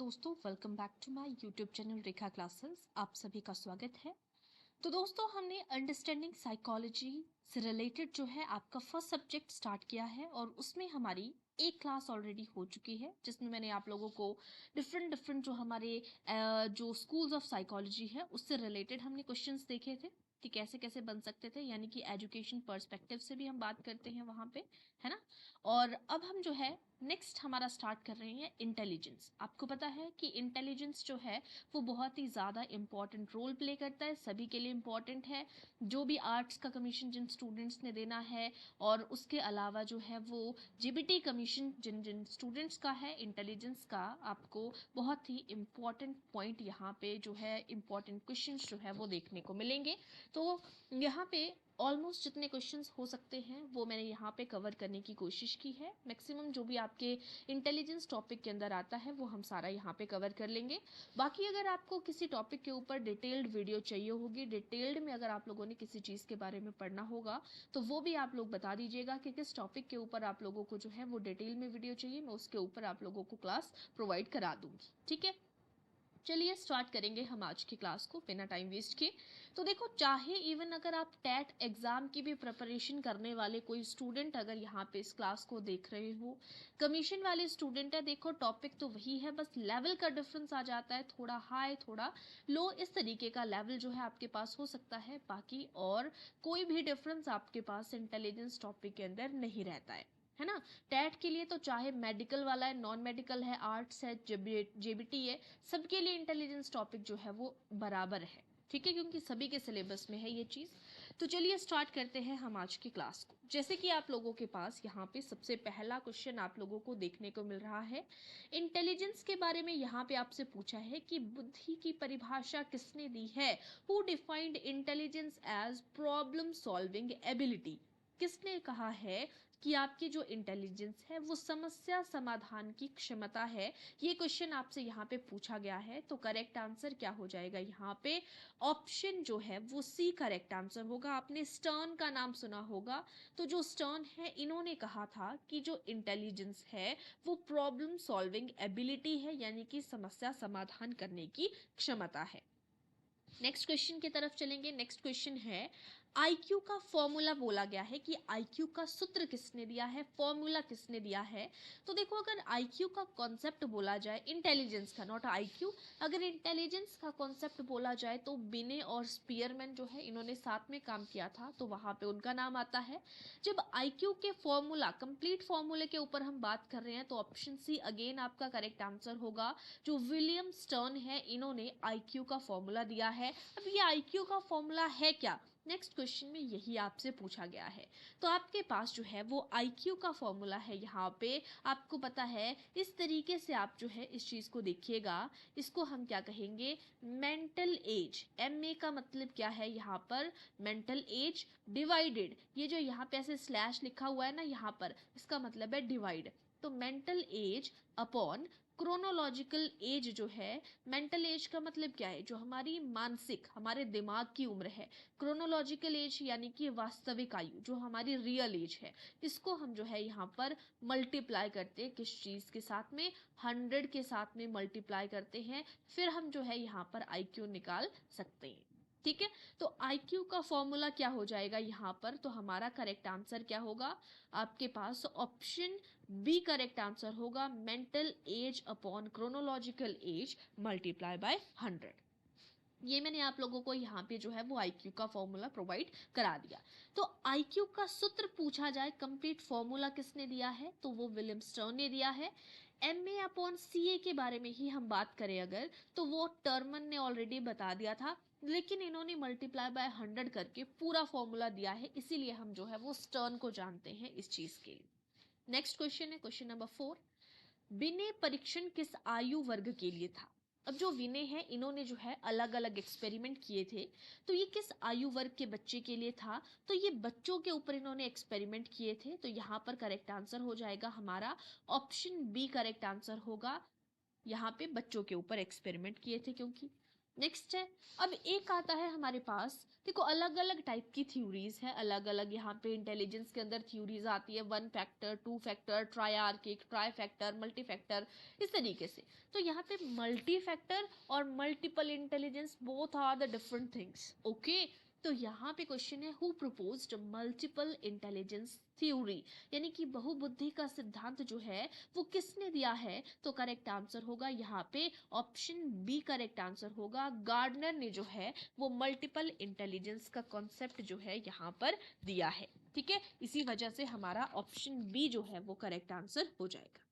दोस्तों, welcome back to my YouTube channel Rekha classes. आप सभी का स्वागत है। तो दोस्तों, हमने अंडरस्टैंडिंग साइकोलॉजी से रिलेटेड जो है आपका फर्स्ट सब्जेक्ट स्टार्ट किया है और उसमें हमारी एक क्लास ऑलरेडी हो चुकी है, जिसमें मैंने आप लोगों को डिफरेंट जो हमारे जो स्कूल्स ऑफ साइकोलॉजी है उससे रिलेटेड हमने क्वेश्चंस देखे थे कि कैसे कैसे बन सकते थे, यानी कि एजुकेशन पर्सपेक्टिव से भी हम बात करते हैं वहाँ पे, है ना। और अब हम जो है नेक्स्ट हमारा स्टार्ट कर रहे हैं इंटेलिजेंस। आपको पता है कि इंटेलिजेंस जो है वो बहुत ही ज़्यादा इंपॉर्टेंट रोल प्ले करता है, सभी के लिए इम्पॉर्टेंट है। जो भी आर्ट्स का कमीशन जिन स्टूडेंट्स ने देना है और उसके अलावा जो है वो जीबीटी कमीशन जिन जिन स्टूडेंट्स का है इंटेलिजेंस का, आपको बहुत ही इम्पॉर्टेंट पॉइंट यहाँ पे जो है इम्पॉर्टेंट क्वेश्चंस जो है वो देखने को मिलेंगे। तो यहाँ पे ऑलमोस्ट जितने क्वेश्चंस हो सकते हैं वो मैंने यहाँ पे कवर करने की कोशिश की है। मैक्सिमम जो भी आपके इंटेलिजेंस टॉपिक के अंदर आता है वो हम सारा यहाँ पे कवर कर लेंगे। बाकी अगर आपको किसी टॉपिक के ऊपर डिटेल्ड वीडियो चाहिए होगी, डिटेल्ड में अगर आप लोगों ने किसी चीज़ के बारे में पढ़ना होगा तो वो भी आप लोग बता दीजिएगा कि किस टॉपिक के ऊपर आप लोगों को जो है वो डिटेल में वीडियो चाहिए। मैं उसके ऊपर आप लोगों को क्लास प्रोवाइड करा दूंगी, ठीक है। चलिए स्टार्ट करेंगे हम आज की क्लास को बिना टाइम वेस्ट किए। तो देखो, चाहे इवन अगर आप टेट एग्जाम की भी प्रिपरेशन करने वाले कोई स्टूडेंट अगर यहाँ पे इस क्लास को देख रहे हो, कमीशन वाले स्टूडेंट है, देखो टॉपिक तो वही है, बस लेवल का डिफरेंस आ जाता है, थोड़ा हाई थोड़ा लो, इस तरीके का लेवल जो है आपके पास हो सकता है। बाकी और कोई भी डिफरेंस आपके पास इंटेलिजेंस टॉपिक के अंदर नहीं रहता है ना। टेट के लिए तो चाहे मेडिकल वाला है, नॉन मेडिकल है, आर्ट्स है, जेबीटी है, सबके लिए इंटेलिजेंस टॉपिक जो है वो बराबर है, ठीक है, क्योंकि सभी के सिलेबस में है ये चीज़। तो चलिए स्टार्ट करते हैं हम आज की क्लास को। जैसे कि आप लोगों के पास यहाँ पे सबसे पहला क्वेश्चन आप लोगों को देखने को मिल रहा है इंटेलिजेंस के बारे में। यहाँ पे आपसे पूछा है कि बुद्धि की परिभाषा किसने दी है। Who defined intelligence as problem solving ability. किसने कहा है कि आपकी जो इंटेलिजेंस है वो समस्या समाधान की क्षमता है। ये क्वेश्चन आपसे यहाँ पे पूछा गया है, तो करेक्ट आंसर क्या हो जाएगा यहाँ पे, ऑप्शन जो है वो सी करेक्ट आंसर होगा। आपने स्टर्न का नाम सुना होगा, तो जो स्टर्न है इन्होंने कहा था कि जो इंटेलिजेंस है वो प्रॉब्लम सॉल्विंग एबिलिटी है, यानी कि समस्या समाधान करने की क्षमता है। नेक्स्ट क्वेश्चन की तरफ चलेंगे। नेक्स्ट क्वेश्चन है आईक्यू का फॉर्मूला बोला गया है कि आईक्यू का सूत्र किसने दिया है, फॉर्मूला किसने दिया है। तो देखो, अगर आईक्यू का कॉन्सेप्ट बोला जाए, इंटेलिजेंस का, नॉट आईक्यू, अगर इंटेलिजेंस का कॉन्सेप्ट बोला जाए तो बिने और स्पीयरमैन जो है इन्होंने साथ में काम किया था, तो वहां पे उनका नाम आता है। जब आईक्यू के फॉर्मूला, कंप्लीट फॉर्मूले के ऊपर हम बात कर रहे हैं, तो ऑप्शन सी अगेन आपका करेक्ट आंसर होगा। जो विलियम स्टर्न है इन्होंने आईक्यू का फॉर्मूला दिया है। अब ये आईक्यू का फॉर्मूला है क्या, नेक्स्ट क्वेश्चन में यही आपसे पूछा गया है। तो आपके पास जो है वो आईक्यू का फॉर्मूला है यहाँ पे, आपको पता है। इस तरीके से आप जो है इस चीज को देखिएगा, इसको हम क्या कहेंगे, मेंटल एज। एम ए का मतलब क्या है यहाँ पर, मेंटल एज डिवाइडेड, ये जो यहाँ पे ऐसे स्लैश लिखा हुआ है ना यहाँ पर, इसका मतलब है डिवाइड। तो mental as upon chronological age जो है, मेंटल एज का मतलब क्या है, जो हमारी मानसिक, हमारे दिमाग की उम्र है। क्रोनोलॉजिकल एज यानी कि वास्तविक आयु, जो हमारी रियल एज है, इसको हम जो है यहाँ पर मल्टीप्लाई करते हैं किस चीज के साथ में, 100 के साथ में मल्टीप्लाई करते हैं, फिर हम जो है यहाँ पर आईक्यू निकाल सकते हैं, ठीक है। तो आईक्यू का फॉर्मूला क्या हो जाएगा यहाँ पर, तो हमारा करेक्ट आंसर क्या होगा, आपके पास ऑप्शन बी करेक्ट आंसर होगा, mental as upon chronological S multiply by 100। ये मैंने आप लोगों को यहाँ पे जो है वो आईक्यू का फॉर्मूला प्रोवाइड करा दिया। तो आईक्यू का सूत्र पूछा जाए, कंप्लीट फॉर्मूला किसने दिया है, तो वो विलियम स्टर्न ने दिया है। एम ए अपॉन सी ए के बारे में ही हम बात करें अगर, तो वो टर्मन ने ऑलरेडी बता दिया था, लेकिन इन्होंने मल्टीप्लाई बाय 100 करके पूरा फॉर्मूला दिया है, इसीलिए हम जो है वो स्टर्न को जानते हैं इस चीज के लिए। नेक्स्ट क्वेश्चन है क्वेश्चन नंबर 4। विनय परीक्षण किस आयु वर्ग के लिए था। अब जो विनय है इन्होंने जो है अलग अलग एक्सपेरिमेंट किए थे, तो ये किस आयु वर्ग के बच्चे के लिए था, तो ये बच्चों के ऊपर इन्होंने एक्सपेरिमेंट किए थे, तो यहाँ पर करेक्ट आंसर हो जाएगा हमारा ऑप्शन बी करेक्ट आंसर होगा। यहाँ पे बच्चों के ऊपर एक्सपेरिमेंट किए थे, क्योंकि नेक्स्ट है, अब एक आता है हमारे पास, देखो अलग अलग टाइप की थ्योरीज है, अलग अलग यहाँ पे इंटेलिजेंस के अंदर थ्योरीज आती है, 1 factor, 2 factor, triarchic, tri factor, multi factor, इस तरीके से। तो यहाँ पे मल्टी फैक्टर और multiple intelligence both are the different things, okay. तो यहाँ पे क्वेश्चन है, who proposed multiple intelligence theory, यानी कि बहुबुद्धि का सिद्धांत जो है वो किसने दिया है? तो करेक्ट आंसर होगा यहाँ पे ऑप्शन बी करेक्ट आंसर होगा। गार्डनर ने जो है वो मल्टीपल इंटेलिजेंस का कॉन्सेप्ट जो है यहाँ पर दिया है, ठीक है। इसी वजह से हमारा ऑप्शन बी जो है वो करेक्ट आंसर हो जाएगा।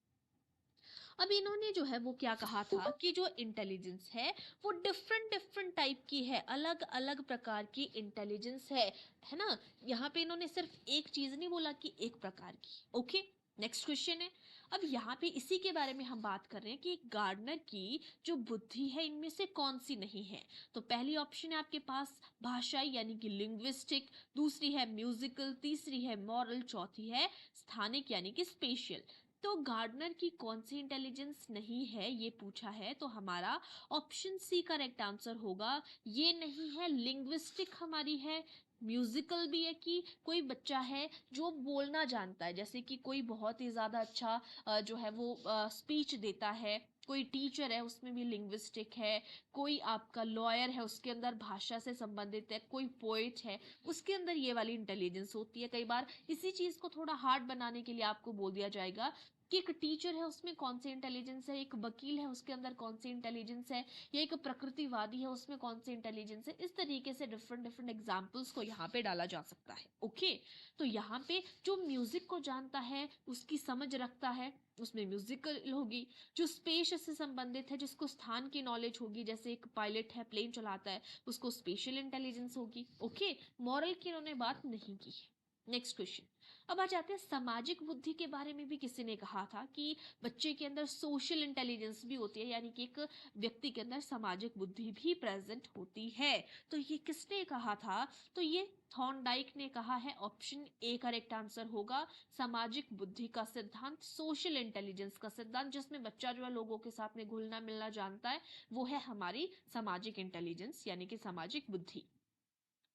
अब इन्होंने जो है वो क्या कहा था कि जो इंटेलिजेंस है वो डिफरेंट डिफरेंट टाइप की है, अलग अलग प्रकार की इंटेलिजेंस है ना। यहाँ पे इन्होंने सिर्फ एक चीज नहीं बोला कि एक प्रकार की, ओके। नेक्स्ट क्वेश्चन है, अब यहाँ पे इसी के बारे में हम बात कर रहे हैं कि गार्डनर की जो बुद्धि है इनमें से कौन सी नहीं है। तो पहली ऑप्शन है आपके पास भाषाई यानी कि लिंग्विस्टिक, दूसरी है म्यूजिकल, तीसरी है मॉरल, चौथी है स्थानिक यानी कि स्पेशियल। तो गार्डनर की कौन सी इंटेलिजेंस नहीं है ये पूछा है, तो हमारा ऑप्शन सी करेक्ट आंसर होगा। ये नहीं है, लिंग्विस्टिक हमारी है, म्यूजिकल भी है कि कोई बच्चा है जो बोलना जानता है, जैसे कि कोई बहुत ही ज्यादा अच्छा जो है वो स्पीच देता है, कोई टीचर है उसमें भी लिंग्विस्टिक है, कोई आपका लॉयर है उसके अंदर भाषा से संबंधित है, कोई पोएट है उसके अंदर ये वाली इंटेलिजेंस होती है। कई बार इसी चीज को थोड़ा हार्ड बनाने के लिए आपको बोल दिया जाएगा कि एक टीचर है उसमें कौन सी इंटेलिजेंस है, एक वकील है उसके अंदर कौन सी इंटेलिजेंस है, या एक प्रकृतिवादी है उसमें कौन सी इंटेलिजेंस है। इस तरीके से डिफरेंट डिफरेंट एग्जाम्पल्स को यहाँ पे डाला जा सकता है, ओके। तो यहाँ पे जो म्यूजिक को जानता है उसकी समझ रखता है उसमें म्यूजिकल होगी, जो स्पेस से संबंधित है जिसको स्थान की नॉलेज होगी, जैसे एक पायलट है प्लेन चलाता है उसको स्पेशल इंटेलिजेंस होगी, ओके। मॉरल की उन्होंने बात नहीं की है। नेक्स्ट क्वेश्चन, अब आ जाते हैं सामाजिक बुद्धि के बारे में भी किसी ने कहा था कि बच्चे के अंदर सोशल इंटेलिजेंस भी होती है, यानी कि एक व्यक्ति के अंदर सामाजिक बुद्धि भी प्रेजेंट होती है। तो ये किसने कहा था? तो ये थॉर्नडाइक ने कहा है, ऑप्शन ए करेक्ट आंसर होगा। सामाजिक बुद्धि का सिद्धांत, सोशल इंटेलिजेंस का सिद्धांत, जिसमें बच्चा जो है लोगों के साथ में घुलना मिलना जानता है, वो है हमारी सामाजिक इंटेलिजेंस यानी कि सामाजिक बुद्धि,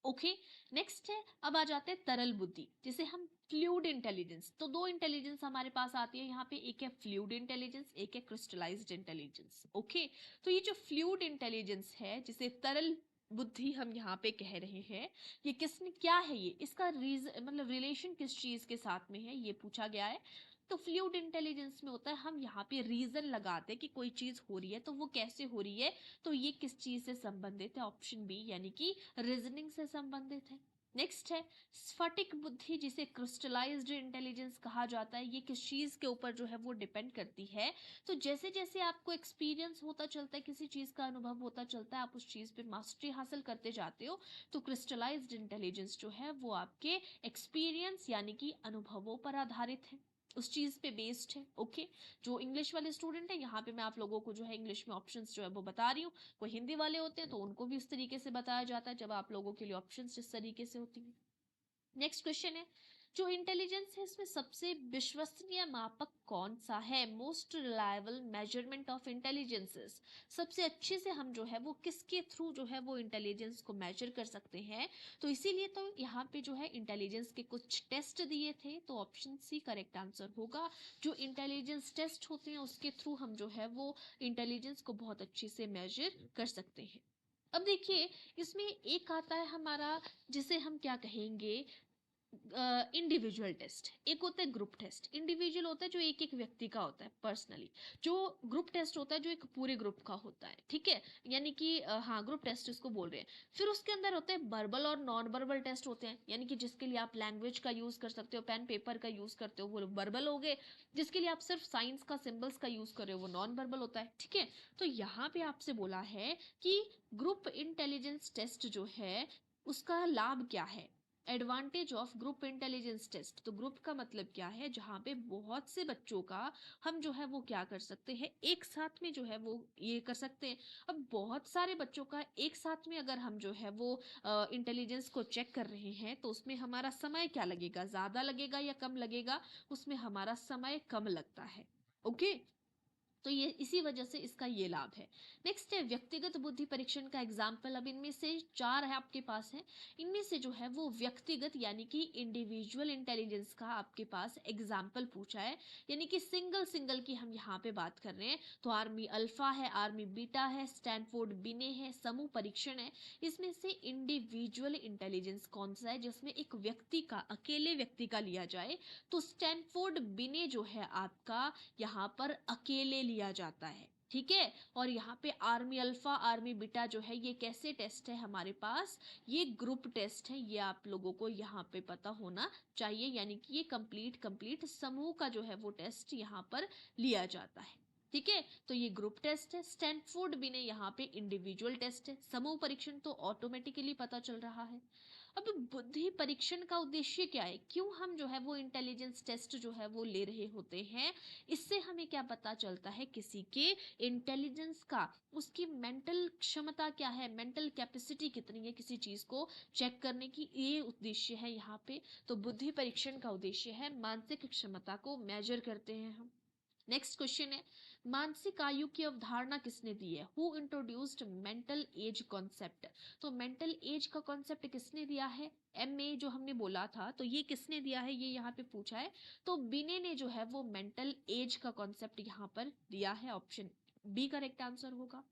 ओके। नेक्स्ट है, अब आ जाते हैं तरल बुद्धि, जिसे हम फ्लूइड इंटेलिजेंस। तो दो इंटेलिजेंस हमारे पास आती है यहाँ पे, एक है फ्लूइड इंटेलिजेंस, एक है क्रिस्टलाइज्ड इंटेलिजेंस, ओके। तो ये जो फ्लूइड इंटेलिजेंस है जिसे तरल बुद्धि हम यहाँ पे कह रहे हैं, ये किसने क्या है, ये इसका रीजन मतलब रिलेशन किस चीज के साथ में है ये पूछा गया है। तो फ्लूइड इंटेलिजेंस में होता है हम यहाँ पे रीजन लगाते हैं कि कोई चीज हो रही है तो वो कैसे हो रही है, तो ये किस चीज से संबंधित है, ऑप्शन बी यानी कि रीजनिंग से संबंधित है। नेक्स्ट है स्फटिक बुद्धि, जिसे क्रिस्टलाइज्ड इंटेलिजेंस कहा जाता है, ये किस चीज के ऊपर जो है वो डिपेंड करती है। तो जैसे जैसे आपको एक्सपीरियंस होता चलता है, किसी चीज का अनुभव होता चलता है, आप उस चीज पे मास्टरी हासिल करते जाते हो, तो क्रिस्टलाइज्ड इंटेलिजेंस जो है वो आपके एक्सपीरियंस यानी कि अनुभवों पर आधारित है, उस चीज पे बेस्ड है, ओके। जो इंग्लिश वाले स्टूडेंट है, यहाँ पे मैं आप लोगों को जो है इंग्लिश में ऑप्शंस जो है वो बता रही हूँ, कोई हिंदी वाले होते हैं तो उनको भी इस तरीके से बताया जाता है जब आप लोगों के लिए ऑप्शंस जिस तरीके से होती है। नेक्स्ट क्वेश्चन है, जो इंटेलिजेंस है इसमें सबसे विश्वसनीय मापक कौन सा है? Most reliable measurement of intelligences, सबसे अच्छे से हम जो है वो किसके थ्रू जो है वो इंटेलिजेंस को मेजर कर सकते हैं? तो इसीलिए तो यहाँ पे जो है इंटेलिजेंस के कुछ टेस्ट दिए थे, तो ऑप्शन सी करेक्ट आंसर होगा। जो इंटेलिजेंस टेस्ट होते हैं उसके थ्रू हम जो है वो इंटेलिजेंस को बहुत अच्छे से मेजर कर सकते हैं। अब देखिए, इसमें एक आता है हमारा, जिसे हम क्या कहेंगे, इंडिविजुअल टेस्ट, एक होता है ग्रुप टेस्ट। इंडिविजुअल होता है जो एक एक व्यक्ति का होता है पर्सनली, जो ग्रुप टेस्ट होता है जो एक पूरे ग्रुप का होता है, ठीक है, यानी कि हाँ ग्रुप टेस्ट इसको बोल रहे हैं। फिर उसके अंदर होते हैं वर्बल और नॉन वर्बल टेस्ट होते हैं, यानी कि जिसके लिए आप लैंग्वेज का यूज कर सकते हो, पेन पेपर का यूज करते हो, वो वर्बल हो गए। जिसके लिए आप सिर्फ साइंस का सिंबल्स का यूज कर रहे हो वो नॉन वर्बल होता है, ठीक है। तो यहाँ पे आपसे बोला है कि ग्रुप इंटेलिजेंस टेस्ट जो है उसका लाभ क्या है, advantage of group intelligence test. तो ग्रुप का मतलब क्या है, जहाँ पे बहुत से बच्चों का हम जो है वो क्या कर सकते हैं, एक साथ में जो है वो ये कर सकते हैं। अब बहुत सारे बच्चों का एक साथ में अगर हम जो है वो इंटेलिजेंस को चेक कर रहे हैं, तो उसमें हमारा समय क्या लगेगा, ज्यादा लगेगा या कम लगेगा? उसमें हमारा समय कम लगता है, ओके। तो ये इसी वजह से इसका ये लाभ है। नेक्स्ट है व्यक्तिगत बुद्धि परीक्षण का एग्जाम्पल। अब इनमें से 4 है आपके पास है, इनमें से जो है वो व्यक्तिगत यानी कि इंडिविजुअल इंटेलिजेंस का आपके पास एग्जाम्पल पूछा है, यानी कि सिंगल सिंगल की हम यहाँ पे बात कर रहे हैं। तो आर्मी अल्फा है, आर्मी बीटा है, स्टैनफोर्ड बिने है, समूह परीक्षण है। इसमें से इंडिविजुअल इंटेलिजेंस कौन सा है जिसमें एक व्यक्ति का, अकेले व्यक्ति का लिया जाए? तो स्टैनफोर्ड बिने जो है आपका यहाँ पर अकेले लिया जाता है, ठीक है। और यहाँ पे आर्मी अल्फा आर्मी बीटा जो है ये कैसे टेस्ट है हमारे पास? ये ग्रुप टेस्ट है, ये आप लोगों को यहाँ पे पता होना चाहिए, यानी कि ये कंप्लीट समूह का जो है वो टेस्ट यहाँ पर लिया जाता है, ठीक है। तो ये ग्रुप टेस्ट है, स्टैनफोर्ड भी ने यहाँ पे इंडिविजुअल टेस्ट है, समूह परीक्षण तो ऑटोमेटिकली पता चल रहा है। अब बुद्धि परीक्षण का उद्देश्य क्या है, क्यों हम जो है वो इंटेलिजेंस टेस्ट जो है वो ले रहे होते हैं? इससे हमें क्या पता चलता है किसी के इंटेलिजेंस का, उसकी मेंटल क्षमता क्या है, मेंटल कैपेसिटी कितनी है किसी चीज को चेक करने की, ये उद्देश्य है यहाँ पे। तो बुद्धि परीक्षण का उद्देश्य है मानसिक क्षमता को मेजर करते हैं हम। नेक्स्ट क्वेश्चन है मानसिक आयु की अवधारणा किसने दी है? Who introduced mental as concept? तो मेंटल एज का कॉन्सेप्ट किसने दिया है? MA जो हमने बोला था, तो ये किसने दिया है, ये यहाँ पे पूछा है। तो बिने ने जो है वो मेंटल एज का कॉन्सेप्ट यहाँ पर दिया है, ऑप्शन बी करेक्ट आंसर होगा।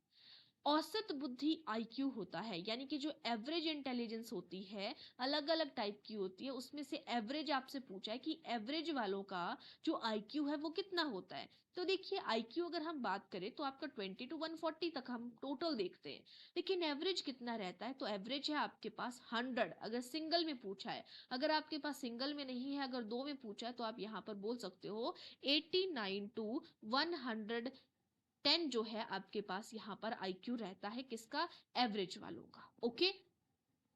औसत बुद्धि IQ होता है, यानी कि जो एवरेज इंटेलिजेंस होती है अलग अलग टाइप की होती है, उसमें से एवरेज आपसे पूछा है कि एवरेज वालों का जो IQ है वो कितना होता है। तो देखिए IQ अगर हम बात करें तो आपका 20 to 140 तक हम टोटल देखते हैं, लेकिन एवरेज कितना रहता है? तो एवरेज है आपके पास 100 अगर सिंगल में पूछा है। अगर आपके पास सिंगल में नहीं है, अगर दो में पूछा है, तो आप यहाँ पर बोल सकते हो 89 to 110 जो है आपके पास यहाँ पर IQ रहता है, किसका? एवरेज वालों का। ओके,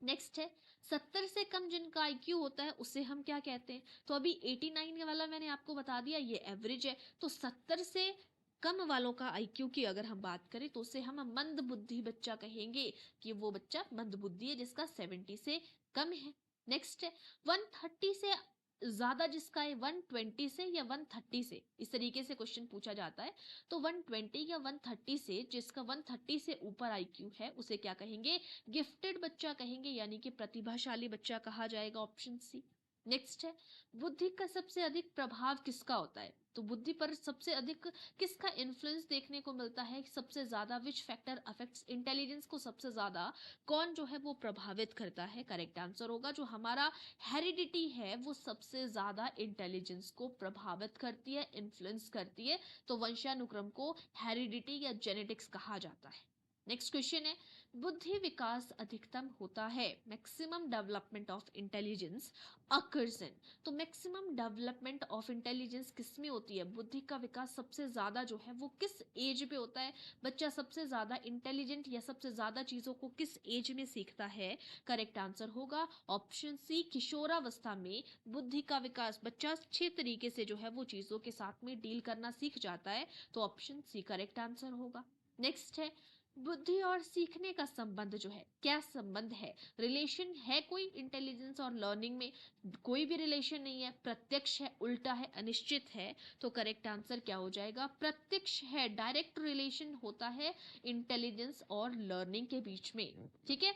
नेक्स्ट है 70 से कम जिनका IQ होता है उसे हम क्या कहते हैं? तो अभी 89 वाला मैंने आपको बता दिया ये एवरेज है, तो 70 से कम वालों का IQ की अगर हम बात करें तो उसे हम मंद बुद्धि बच्चा कहेंगे, कि वो बच्चा मंद बुद्धि है जिसका 70 से कम है। नेक्स्ट है 130 से ज्यादा जिसका है, 120 से या 130 से, इस तरीके से क्वेश्चन पूछा जाता है। तो 120 या 130 से जिसका 130 से ऊपर IQ है उसे क्या कहेंगे? गिफ्टेड बच्चा कहेंगे, यानी कि प्रतिभाशाली बच्चा कहा जाएगा, ऑप्शन सी। नेक्स्ट है बुद्धि का सबसे अधिक प्रभाव किसका होता है? तो बुद्धि पर सबसे अधिक किसका इन्फ्लुएंस देखने को मिलता है? सबसे ज्यादा विच फैक्टर अफेक्ट्स इंटेलिजेंस को सबसे ज्यादा कौन जो है वो प्रभावित करता है? करेक्ट आंसर होगा जो हमारा हेरिडिटी है वो सबसे ज्यादा इंटेलिजेंस को प्रभावित करती है, इन्फ्लुएंस करती है। तो वंशानुक्रम को हेरिडिटी या जेनेटिक्स कहा जाता है। नेक्स्ट क्वेश्चन है बुद्धि विकास अधिकतम होता है, maximum development of intelligence occurs in? तो मैक्सिमम डेवलपमेंट ऑफ इंटेलिजेंस किस में होती है? बुद्धि का विकास सबसे ज्यादा जो है वो किस एज पे होता है? बच्चा सबसे ज्यादा इंटेलिजेंट या सबसे ज्यादा चीजों को किस एज में सीखता है? करेक्ट आंसर होगा ऑप्शन सी, किशोरावस्था में बुद्धि का विकास, बच्चा अच्छे तरीके से जो है वो चीजों के साथ में डील करना सीख जाता है। तो ऑप्शन सी करेक्ट आंसर होगा। नेक्स्ट है बुद्धि और सीखने का संबंध जो है, क्या संबंध है, रिलेशन है कोई इंटेलिजेंस और लर्निंग में? कोई भी रिलेशन नहीं है, प्रत्यक्ष है, उल्टा है, अनिश्चित है। तो करेक्ट आंसर क्या हो जाएगा? प्रत्यक्ष है, डायरेक्ट रिलेशन होता है इंटेलिजेंस और लर्निंग के बीच में, ठीक है।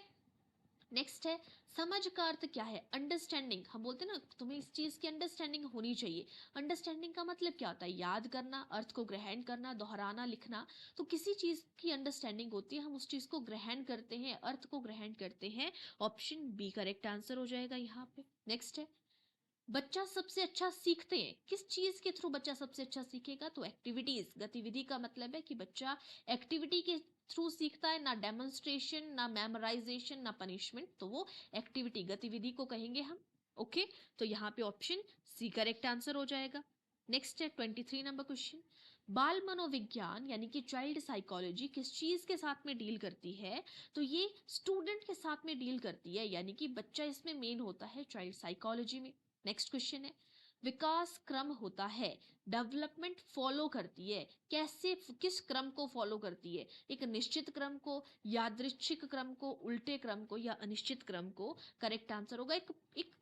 नेक्स्ट है समझ का अर्थ क्या है? अंडरस्टैंडिंग, हम बोलते हैं ना तुम्हें इस चीज की अंडरस्टैंडिंग होनी चाहिए। अंडरस्टैंडिंग का मतलब क्या होता है? याद करना, अर्थ को ग्रहण करना, दोहराना, लिखना। तो किसी चीज की अंडरस्टैंडिंग होती है, हम उस चीज को ग्रहण करते हैं, अर्थ को ग्रहण करते हैं। ऑप्शन बी करेक्ट आंसर हो जाएगा यहाँ पे। नेक्स्ट है बच्चा सबसे अच्छा सीखते हैं, किस चीज के थ्रू बच्चा सबसे अच्छा सीखेगा? तो एक्टिविटीज, गतिविधि का मतलब है कि बच्चा एक्टिविटी के थ्रू सीखता है, ना डेमोन्स्ट्रेशन, ना मेमोराइजेशन, ना पनिशमेंट। तो वो एक्टिविटी, गतिविधि को कहेंगे हम। ओके, तो यहाँ पे ऑप्शन सी करेक्ट आंसर हो जाएगा। नेक्स्ट है 23 नंबर क्वेश्चन बाल मनोविज्ञान यानी कि चाइल्ड साइकोलॉजी किस चीज के साथ में डील करती है? तो ये स्टूडेंट के साथ में डील करती है, यानी कि बच्चा इसमें मेन होता है चाइल्ड साइकोलॉजी में। नेक्स्ट क्वेश्चन है विकास क्रम होता है, डेवलपमेंट फॉलो करती है, कैसे, किस क्रम को फॉलो करती है? एक निश्चित क्रम को, यादृच्छिक क्रम को, उल्टे क्रम को, या अनिश्चित क्रम को? करेक्ट आंसर होगा एक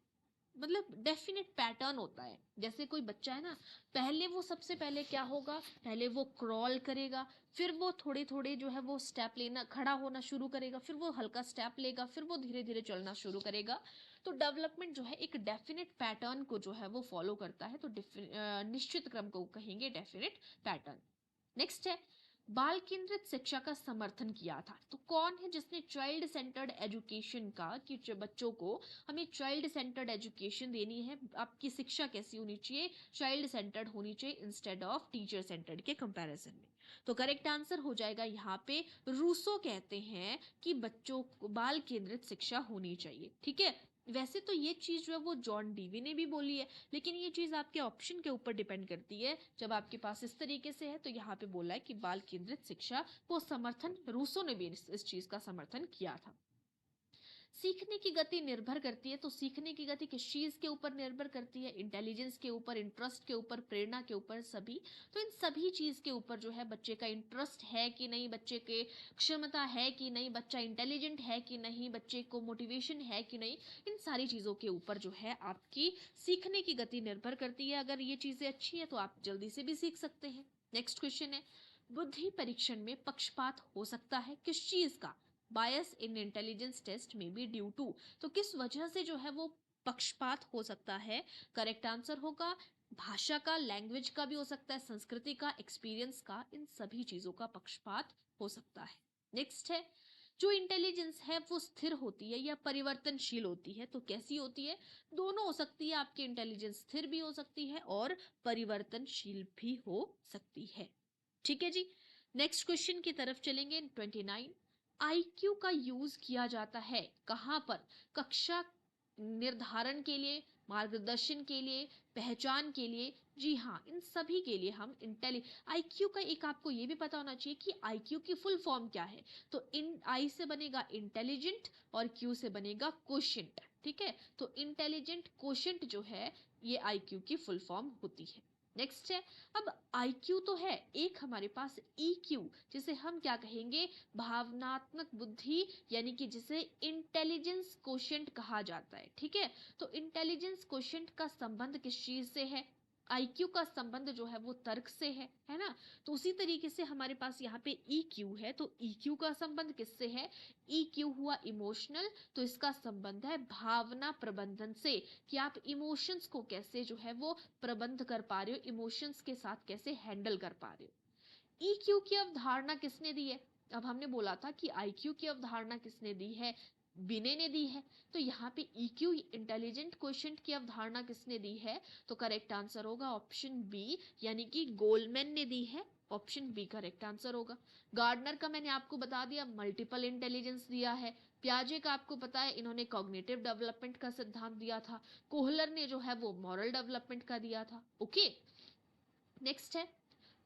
मतलब डेफिनेट पैटर्न होता है। जैसे कोई बच्चा है ना, पहले वो सबसे पहले क्या होगा, पहले वो क्रॉल करेगा, फिर वो थोड़े थोड़े जो है वो स्टेप लेना, खड़ा होना शुरू करेगा, फिर वो हल्का स्टेप लेगा, फिर वो धीरे धीरे चलना शुरू करेगा। तो डेवलपमेंट जो है एक डेफिनेट पैटर्न को जो है वो फॉलो करता है, तो निश्चित क्रम को कहेंगे डेफिनेट पैटर्न। नेक्स्ट है, बाल केंद्रित शिक्षा का समर्थन किया था। तो कौन है जिसने चाइल्ड सेंटर्ड एजुकेशन का, कि बच्चों को हमें चाइल्ड सेंटर्ड एजुकेशन देनी है, आपकी शिक्षा कैसी होनी चाहिए, चाइल्ड सेंटर्ड होनी चाहिए इंस्टेड ऑफ टीचर सेंटर्ड के कंपैरिजन में। तो करेक्ट आंसर हो जाएगा यहाँ पे रूसो कहते हैं कि बच्चों को बाल केंद्रित शिक्षा होनी चाहिए। ठीक है, वैसे तो ये चीज जो है वो जॉन डीवी ने भी बोली है, लेकिन ये चीज आपके ऑप्शन के ऊपर डिपेंड करती है। जब आपके पास इस तरीके से है तो यहाँ पे बोला है कि बाल केंद्रित शिक्षा को समर्थन, रूसो ने भी इस चीज का समर्थन किया था। सीखने की गति निर्भर करती है, तो सीखने की गति किस चीज के ऊपर निर्भर करती है, इंटेलिजेंस के ऊपर, इंटरेस्ट के ऊपर, प्रेरणा के ऊपर, सभी। तो इन सभी चीज के ऊपर जो है बच्चे का इंटरेस्ट है कि नहीं, बच्चे के क्षमता है कि नहीं, बच्चा इंटेलिजेंट है कि नहीं, बच्चे को मोटिवेशन है कि नहीं, इन सारी चीजों के ऊपर जो है आपकी सीखने की गति निर्भर करती है। अगर ये चीजें अच्छी है तो आप जल्दी से भी सीख सकते हैं। नेक्स्ट क्वेश्चन है, बुद्धि परीक्षण में पक्षपात हो सकता है किस चीज का, बायस इन इंटेलिजेंस टेस्ट में बी ड्यू टू, तो किस वजह से जो है वो पक्षपात हो सकता है। करेक्ट आंसर होगा भाषा का, लैंग्वेज का भी हो सकता है, संस्कृति का, एक्सपीरियंस का, इन सभी चीजों का पक्षपात हो सकता है। नेक्स्ट है, जो इंटेलिजेंस है वो स्थिर होती है या परिवर्तनशील होती है, तो कैसी होती है, दोनों हो सकती है। आपकी इंटेलिजेंस स्थिर भी हो सकती है और परिवर्तनशील भी हो सकती है। ठीक है जी, नेक्स्ट क्वेश्चन की तरफ चलेंगे। 29, आईक्यू का यूज किया जाता है कहां पर, कक्षा निर्धारण के लिए, मार्गदर्शन के लिए, पहचान के लिए। जी हाँ, इन सभी के लिए हम आईक्यू का एक आपको ये भी पता होना चाहिए कि आईक्यू की फुल फॉर्म क्या है। तो इन आई से बनेगा इंटेलिजेंट और क्यू से बनेगा क्वोशिएंट। ठीक है, तो इंटेलिजेंट क्वोशिएंट जो है ये आईक्यू की फुल फॉर्म होती है। नेक्स्ट है, अब आईक्यू तो है, एक हमारे पास ईक्यू, जिसे हम क्या कहेंगे, भावनात्मक बुद्धि, यानी कि जिसे इंटेलिजेंस क्वोशिएंट कहा जाता है। ठीक है, तो इंटेलिजेंस क्वोशिएंट का संबंध किस चीज से है, आईक्यू का संबंध जो है वो तर्क से है ना। तो उसी तरीके से हमारे पास यहाँ पे ईक्यू है, तो ईक्यू का संबंध किससे है, ईक्यू हुआ इमोशनल, तो इसका संबंध है भावना प्रबंधन से, कि आप इमोशंस को कैसे जो है वो प्रबंध कर पा रहे हो, इमोशंस के साथ कैसे हैंडल कर पा रहे हो। ईक्यू की अवधारणा किसने दी है, अब हमने बोला था कि आईक्यू की अवधारणा किसने दी है, बिने ने दी है। तो यहाँ पे ईक्यू इंटेलिजेंट क्वोशिएंट की अवधारणा किसने दी है, तो करेक्ट आंसर होगा ऑप्शन बी, यानी कि गोलमैन ने दी है। ऑप्शन बी करेक्ट आंसर होगा। गार्डनर का मैंने आपको बता दिया, मल्टीपल इंटेलिजेंस दिया है। प्याजे का आपको पता है, इन्होंने कॉग्निटिव डेवलपमेंट का सिद्धांत दिया था। कोहलर ने जो है वो मॉरल डेवलपमेंट का दिया था। ओके, नेक्स्ट है,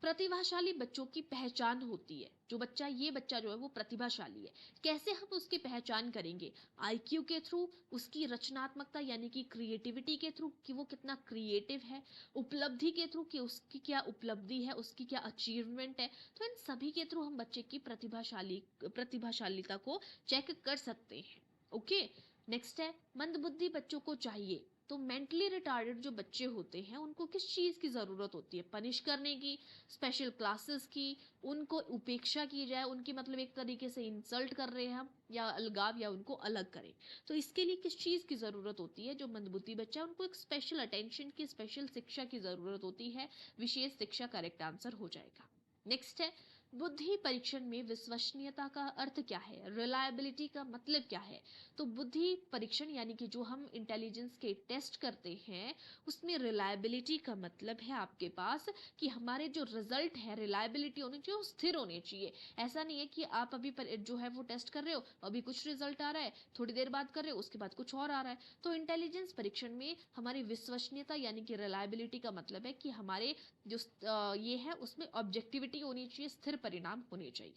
प्रतिभाशाली बच्चों की पहचान होती है, जो बच्चा, ये बच्चा जो है वो प्रतिभाशाली है, कैसे हम उसकी पहचान करेंगे, आईक्यू के थ्रू, उसकी रचनात्मकता यानी कि क्रिएटिविटी के थ्रू, कि वो कितना क्रिएटिव है, उपलब्धि के थ्रू, कि उसकी क्या उपलब्धि है, उसकी क्या अचीवमेंट है। तो इन सभी के थ्रू हम बच्चे की प्रतिभाशालीता को चेक कर सकते हैं। ओके, नेक्स्ट है, मंदबुद्धि बच्चों को चाहिए, तो मेंटली रिटार्डेड जो बच्चे होते हैं उनको किस चीज की जरूरत होती है, पनिश करने की, स्पेशल क्लासेस की, उनको उपेक्षा की जाए, उनकी मतलब एक तरीके से इंसल्ट कर रहे हैं हम, या अलगाव, या उनको अलग करें। तो इसके लिए किस चीज की जरूरत होती है, जो मंदबुद्धि बच्चा है उनको एक स्पेशल अटेंशन की, स्पेशल शिक्षा की जरूरत होती है, विशेष शिक्षा करेक्ट आंसर हो जाएगा। नेक्स्ट है, बुद्धि परीक्षण में विश्वसनीयता का अर्थ क्या है, रिलायबिलिटी का मतलब क्या है। तो बुद्धि परीक्षण यानी कि जो हम इंटेलिजेंस के टेस्ट करते हैं उसमें रिलायबिलिटी का मतलब है आपके पास कि हमारे जो रिजल्ट है, रिलायबिलिटी होनी चाहिए, वो स्थिर होनी चाहिए। ऐसा नहीं है कि आप अभी जो है वो टेस्ट कर रहे हो, अभी कुछ रिजल्ट आ रहा है, थोड़ी देर बाद कर रहे हो, उसके बाद कुछ और आ रहा है। तो इंटेलिजेंस परीक्षण में हमारी विश्वसनीयता यानी कि रिलायबिलिटी का मतलब है कि हमारे जो ये है उसमें ऑब्जेक्टिविटी होनी चाहिए, स्थिर परिणाम होने चाहिए।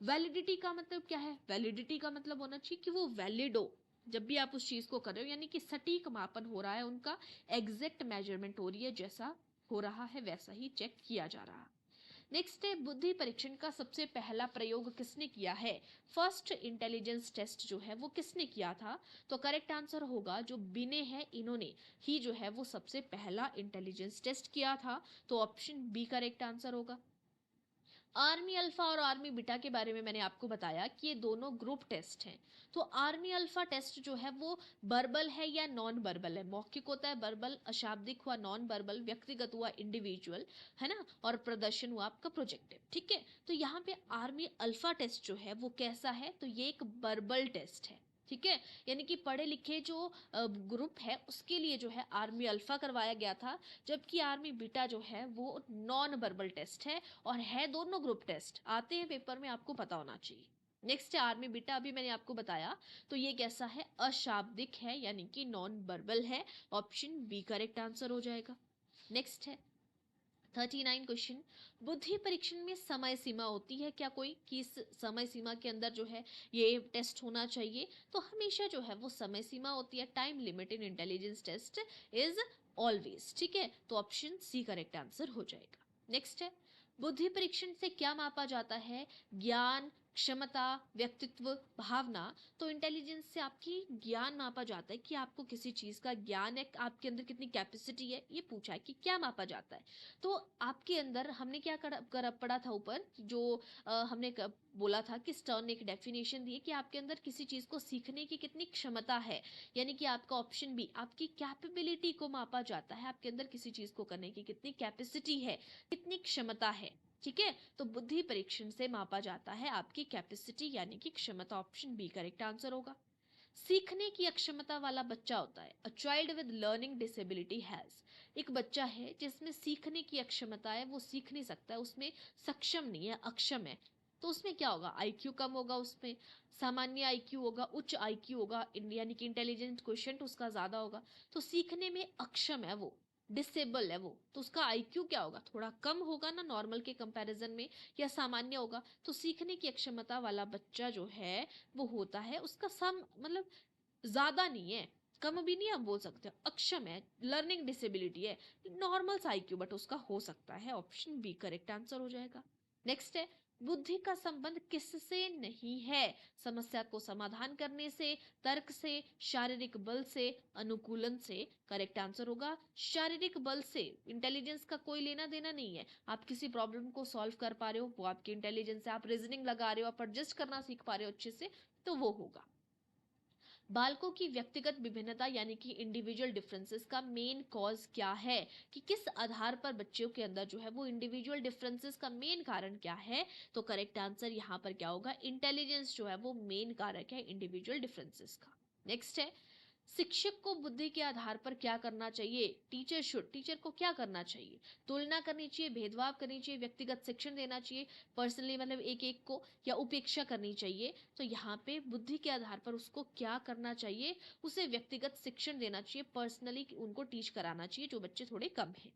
वैलिडिटी का मतलब क्या है, वैलिडिटी का मतलब होना चाहिए कि वो वैलिड हो, जब भी आप उस चीज को कर रहे हो, यानी कि सटीक मापन हो रहा है उनका, एग्जैक्ट मेजरमेंट हो रही है, जैसा हो रहा है वैसा ही चेक किया जा रहा है। नेक्स्ट है, बुद्धि परीक्षण का सबसे पहला प्रयोग किसने किया है? फर्स्ट इंटेलिजेंस टेस्ट जो है वो किसने किया था? तो करेक्ट आंसर होगा जो बिने है इन्होंने ही जो है वो सबसे पहला इंटेलिजेंस टेस्ट किया था। तो ऑप्शन बी करेक्ट आंसर होगा। आर्मी अल्फा और आर्मी बीटा के बारे में मैंने आपको बताया कि ये दोनों ग्रुप टेस्ट हैं। तो आर्मी अल्फा टेस्ट जो है वो वर्बल है या नॉन वर्बल है? मौखिक होता है वर्बल, अशाब्दिक हुआ नॉन वर्बल, व्यक्तिगत हुआ इंडिविजुअल, है ना, और प्रदर्शन हुआ आपका प्रोजेक्टिव। ठीक है, तो यहाँ पे आर्मी अल्फा टेस्ट जो है वो कैसा है? तो ये एक वर्बल टेस्ट है। ठीक है, यानी कि पढ़े लिखे जो ग्रुप है उसके लिए जो है आर्मी अल्फा करवाया गया था, जबकि आर्मी बीटा जो है वो नॉन वर्बल टेस्ट है। और है दोनों ग्रुप टेस्ट, आते हैं पेपर में, आपको पता होना चाहिए। नेक्स्ट है आर्मी बीटा, अभी मैंने आपको बताया। तो ये कैसा है? अशाब्दिक है, यानी कि नॉन वर्बल है। ऑप्शन बी करेक्ट आंसर हो जाएगा। नेक्स्ट है 39 क्वेश्चन, बुद्धि परीक्षण में समय सीमा होती है क्या कोई, कि इस समय सीमा के अंदर जो है ये टेस्ट होना चाहिए? तो हमेशा जो है वो समय सीमा होती है। Time limit in intelligence test is always. ठीक है, तो ऑप्शन सी करेक्ट आंसर हो जाएगा। नेक्स्ट है, बुद्धि परीक्षण से क्या मापा जाता है? ज्ञान, क्षमता, व्यक्तित्व, भावना। तो इंटेलिजेंस से आपकी ज्ञान मापा जाता है कि आपको किसी चीज का ज्ञान है, आपके अंदर कितनी कैपेसिटी है, ये पूछा है कि क्या मापा जाता है। तो आपके अंदर हमने क्या कर पढ़ा था ऊपर, जो हमने बोला था कि स्टर्न ने एक डेफिनेशन दी है कि आपके अंदर किसी चीज को सीखने की कितनी क्षमता है। यानी कि आपका ऑप्शन बी, आपकी कैपेबिलिटी को मापा जाता है, आपके अंदर किसी चीज को करने की कितनी कैपेसिटी है, कितनी क्षमता है। ठीक है, तो बुद्धि परीक्षण से मापा जाता है आपकी कैपेसिटी यानी कि क्षमता। ऑप्शन बी करेक्ट आंसर होगा। सीखने की अक्षमता वाला बच्चा होता है, a child with learning disability has. एक बच्चा है जिसमें सीखने की अक्षमता है, वो सीख नहीं सकता है, उसमें सक्षम नहीं है, अक्षम है। तो उसमें क्या होगा? आईक्यू कम होगा, उसमें सामान्य आईक्यू होगा, उच्च आईक्यू होगा, यानी कि इंटेलिजेंट क्वेश्चन उसका ज्यादा होगा। तो सीखने में अक्षम है वो, डिसेबल है वो, तो उसका आईक्यू क्या होगा? थोड़ा कम होगा ना नॉर्मल के कंपैरिजन में, या सामान्य होगा। तो सीखने की अक्षमता वाला बच्चा जो है वो होता है, उसका सम मतलब ज्यादा नहीं है, कम भी नहीं हम बोल सकते, अक्षम है, लर्निंग डिसेबिलिटी है, नॉर्मल सा आईक्यू बट उसका हो सकता है। ऑप्शन बी करेक्ट आंसर हो जाएगा। नेक्स्ट है, बुद्धि का संबंध किससे नहीं है? समस्या को समाधान करने से, तर्क से, शारीरिक बल से, अनुकूलन से। करेक्ट आंसर होगा शारीरिक बल से। इंटेलिजेंस का कोई लेना देना नहीं है। आप किसी प्रॉब्लम को सॉल्व कर पा रहे हो वो आपकी इंटेलिजेंस है, आप रीजनिंग लगा रहे हो, आप एडजस्ट करना सीख पा रहे हो अच्छे से, तो वो होगा। बालकों की व्यक्तिगत विभिन्नता यानी कि इंडिविजुअल डिफरेंसेस का मेन कॉज क्या है? कि किस आधार पर बच्चों के अंदर जो है वो इंडिविजुअल डिफरेंसेस का मेन कारण क्या है? तो करेक्ट आंसर यहाँ पर क्या होगा? इंटेलिजेंस जो है वो मेन कारक है इंडिविजुअल डिफरेंसेस का। नेक्स्ट है, शिक्षक को बुद्धि के आधार पर क्या करना चाहिए? टीचर को क्या करना चाहिए? तुलना करनी चाहिए, भेदभाव करनी चाहिए, व्यक्तिगत शिक्षण देना चाहिए, पर्सनली मतलब एक एक को, या उपेक्षा करनी चाहिए? तो यहाँ पे बुद्धि के आधार पर उसको क्या करना चाहिए? उसे व्यक्तिगत शिक्षण देना चाहिए, पर्सनली उनको टीच कराना चाहिए जो बच्चे थोड़े कम हैं।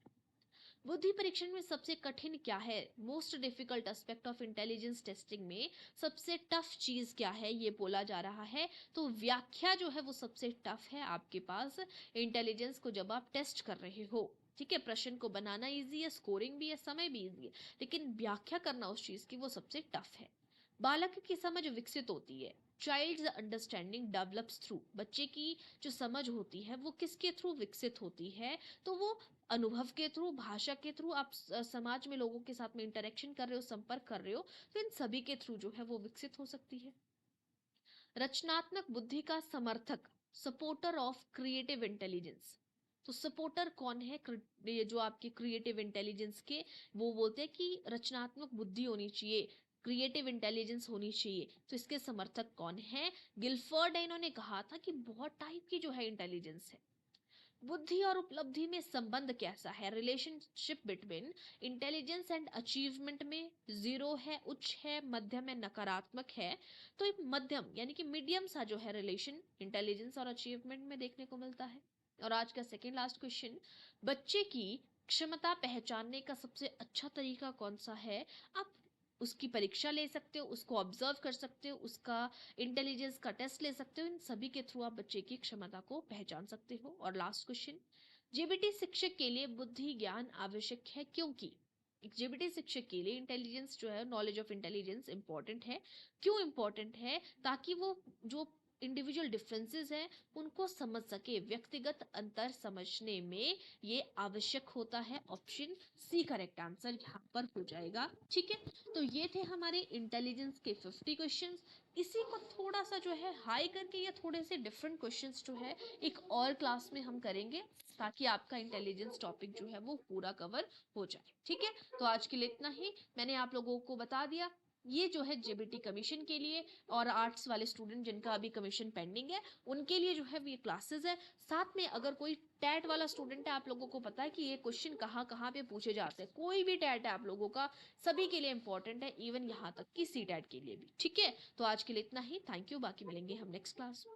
बुद्धि परीक्षण में सबसे कठिन क्या है? Most difficult aspect of intelligence testing में सबसे टफ चीज क्या है ये बोला जा रहा है। तो व्याख्या जो है वो सबसे टफ है आपके पास इंटेलिजेंस को जब आप टेस्ट कर रहे हो। ठीक है, प्रश्न को बनाना इजी है, स्कोरिंग भी है, समय भी इजी है, लेकिन व्याख्या करना उस चीज की वो सबसे टफ है। बालक की समझ विकसित होती है, चाइल्ड्स अंडरस्टैंडिंग डेवलप्स थ्रू। बच्चे की जो समझ होती है वो किसके थ्रू विकसित होती है? तो वो अनुभव के थ्रू, भाषा के थ्रू, आप समाज में लोगों के साथ में इंटरेक्शन कर रहे हो, संपर्क कर रहे हो, तो इन सभी के थ्रू जो है वो विकसित हो सकती है। रचनात्मक बुद्धि का समर्थक, सपोर्टर ऑफ क्रिएटिव इंटेलिजेंस। तो सपोर्टर कौन है? ये जो आपके क्रिएटिव इंटेलिजेंस के, वो बोलते हैं कि रचनात्मक बुद्धि होनी चाहिए, क्रिएटिव इंटेलिजेंस होनी चाहिए। तो इसके समर्थक कौन है? गिलफर्ड है, इन्होंने कहा था कि बहुत टाइप की जो है इंटेलिजेंस है। बुद्धि और उपलब्धि में संबंध कैसा है? Relationship between intelligence and achievement में जीरो है, उच्च है, मध्यम है, नकारात्मक है? तो एक मध्यम यानी कि मीडियम सा जो है रिलेशन इंटेलिजेंस और अचीवमेंट में देखने को मिलता है। और आज का सेकेंड लास्ट क्वेश्चन, बच्चे की क्षमता पहचानने का सबसे अच्छा तरीका कौन सा है? आप उसकी परीक्षा ले सकते हो, उसको ऑब्जर्व कर सकते हो, उसका इंटेलिजेंस का टेस्ट ले सकते हो, इन सभी के थ्रू आप बच्चे की क्षमता को पहचान सकते हो। और लास्ट क्वेश्चन, जेबीटी शिक्षक के लिए बुद्धि ज्ञान आवश्यक है क्योंकि? एक जेबीटी शिक्षक के लिए इंटेलिजेंस जो है, नॉलेज ऑफ इंटेलिजेंस इंपॉर्टेंट है। क्यों इंपॉर्टेंट है? ताकि वो जो इंडिविजुअल डिफरेंसेस हैं उनको समझ सके, व्यक्तिगत अंतर समझने में ये आवश्यक होता है। ऑप्शन सी करेक्ट आंसर यहाँ पर हो जाएगा। ठीक है, तो ये थे हमारे इंटेलिजेंस के 50 क्वेश्चंस। इसी को थोड़ा सा जो है हाई करके या थोड़े से डिफरेंट क्वेश्चंस जो है एक और क्लास में हम करेंगे, ताकि आपका इंटेलिजेंस टॉपिक जो है वो पूरा कवर हो जाए। ठीक है, तो आज के लिए इतना ही। मैंने आप लोगों को बता दिया ये जो है जेबीटी कमीशन के लिए, और आर्ट्स वाले स्टूडेंट जिनका अभी कमीशन पेंडिंग है उनके लिए जो है ये क्लासेस है। साथ में अगर कोई टैट वाला स्टूडेंट है, आप लोगों को पता है कि ये क्वेश्चन कहाँ कहाँ पे पूछे जाते हैं, कोई भी टैट है आप लोगों का, सभी के लिए इंपॉर्टेंट है, इवन यहाँ तक कि सी टैट के लिए भी। ठीक है, तो आज के लिए इतना ही। थैंक यू, बाकी मिलेंगे हम नेक्स्ट क्लास में।